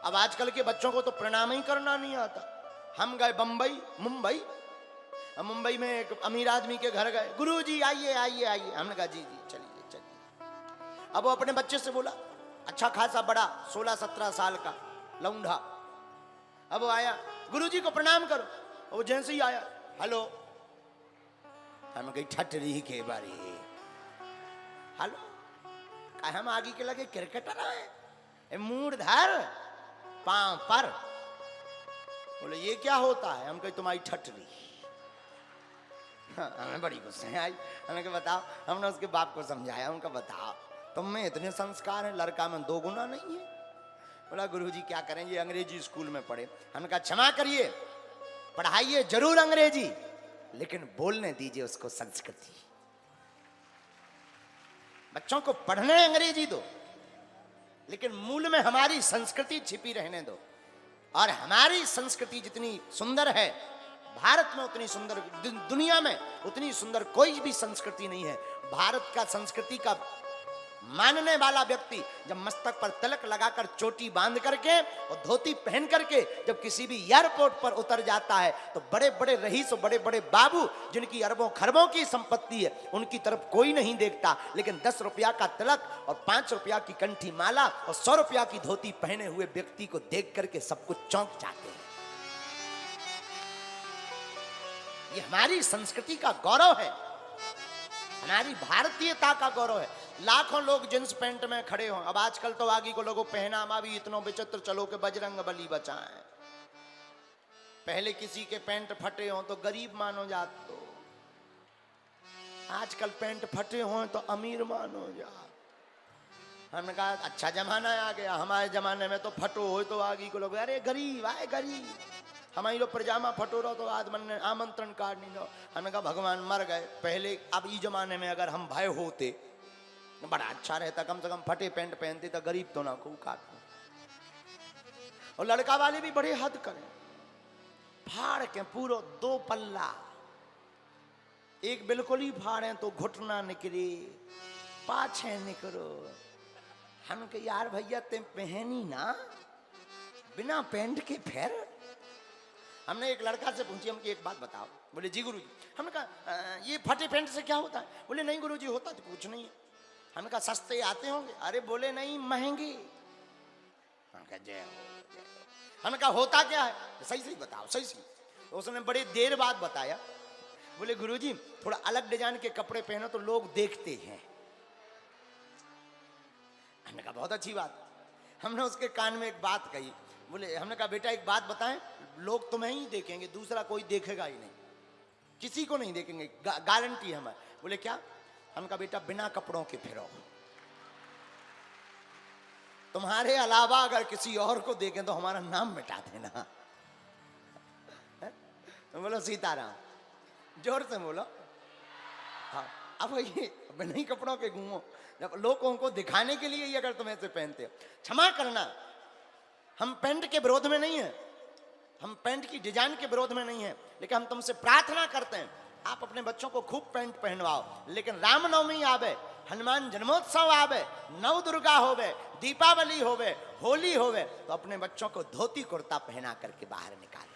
अब आजकल के बच्चों को तो प्रणाम ही करना नहीं आता। हम गए बंबई, मुंबई में एक अमीर आदमी के घर गए, गुरुजी आइए आइए आइए। हमने कहा जी जी चलिए चलिए। अब वो अपने बच्चे से बोला, अच्छा खासा बड़ा 16-17 साल का लौंडा। अब वो आया, गुरुजी को प्रणाम करो। वो जैसे ही आया, हेलो। हम कही ठटरी के बारी, हेलो। हम आगे के लगे क्रिकेटर है, मूढ़धर पांव पर। बोले ये क्या होता है? हम कही तुम्हारी ठटरी। हमें बड़ी गुस्से आई। हमने कहा बताओ। हमने उसके बाप को समझाया, उनका बताओ तुम में इतने संस्कार हैं, लड़का में 2 गुना नहीं है। बोला गुरुजी क्या करें, ये अंग्रेजी स्कूल में पढ़े। हमने कहा क्षमा करिए, पढ़ाइए जरूर अंग्रेजी, लेकिन बोलने दीजिए उसको संस्कृति। बच्चों को पढ़ने अंग्रेजी दो, लेकिन मूल में हमारी संस्कृति छिपी रहने दो। और हमारी संस्कृति जितनी सुंदर है भारत में, उतनी सुंदर दुनिया में उतनी सुंदर कोई भी संस्कृति नहीं है। भारत का संस्कृति का मानने वाला व्यक्ति जब मस्तक पर तिलक लगाकर, चोटी बांध करके और धोती पहन करके जब किसी भी एयरपोर्ट पर उतर जाता है, तो बड़े बड़े रईस और बड़े बड़े बाबू जिनकी अरबों खरबों की संपत्ति है, उनकी तरफ कोई नहीं देखता। लेकिन 10 रुपया का तिलक और 5 रुपया की कंठी माला और 100 रुपया की धोती पहने हुए व्यक्ति को देख करके सब कुछ चौंक जाते हैं। ये हमारी संस्कृति का गौरव है, हमारी भारतीयता का गौरव है। लाखों लोग जींस पैंट में खड़े हों। अब आजकल तो आगे को लोगों पहनावा भी इतनो विचित्र, चलो के बजरंग बली बचाएं। पहले किसी के पैंट फटे हों तो गरीब मानो जात, तो आजकल पैंट फटे हों तो अमीर मानो जात। हमने कहा अच्छा जमाना आ गया। हमारे जमाने में तो फटो हो तो आगे को लोग अरे गरीब आए गरीब, हमारी लोग पजामा फटो रहो तो आज मन आमंत्रण कार्ड नहीं दो। हमने कहा भगवान मर गए पहले। अब इस जमाने में अगर हम भाई होते तो बड़ा अच्छा रहता, कम से कम फटे पैंट पहनते तो गरीब तो ना खूब काटते। और लड़का वाले भी बड़े हद करें, फाड़ के पूरा 2 पल्ला, एक बिल्कुल ही फाड़े तो घुटना निकले, पाछे निकलो। हम कहे यार भैया ते पहनी ना बिना पैंट के फिर। हमने एक लड़का से पूछी, हम की एक बात बताओ। बोले जी गुरुजी। हमने कहा ये फटे पैंट से क्या होता है? बोले नहीं गुरुजी होता तो कुछ नहीं है। हमने कहा सस्ते आते होंगे? अरे बोले नहीं महंगे। हमने कहा जय हो। हमने कहा होता क्या है? सही सही बताओ सही सही। तो उसने बड़ी देर बाद बताया। बोले गुरुजी थोड़ा अलग डिजाइन के कपड़े पहनो तो लोग देखते हैं। हमने कहा बहुत अच्छी बात। हमने उसके कान में एक बात कही। बोले हमने कहा बेटा एक बात बताएं, लोग तुम्हें ही देखेंगे, दूसरा कोई देखेगा ही नहीं, किसी को नहीं देखेंगे, गारंटी है हमारी। बोले क्या? हमने कहा बेटा बिना कपड़ों के फिरो, तुम्हारे अलावा अगर किसी और को देखें तो हमारा नाम मिटा देना। बोलो सीताराम, जोर से बोलो। हाँ अब ये बिना ही कपड़ों के घूमो, जब लोगों को दिखाने के लिए ही अगर तुम ऐसे पहनते हो। क्षमा करना, हम पैंट के विरोध में नहीं है, हम पैंट की डिजाइन के विरोध में नहीं है, लेकिन हम तुमसे प्रार्थना करते हैं आप अपने बच्चों को खूब पैंट पहनवाओ। लेकिन रामनवमी आवे, हनुमान जन्मोत्सव आवे, नव दुर्गा होवे, दीपावली होवे, होली होवे, तो अपने बच्चों को धोती कुर्ता पहना करके बाहर निकाल।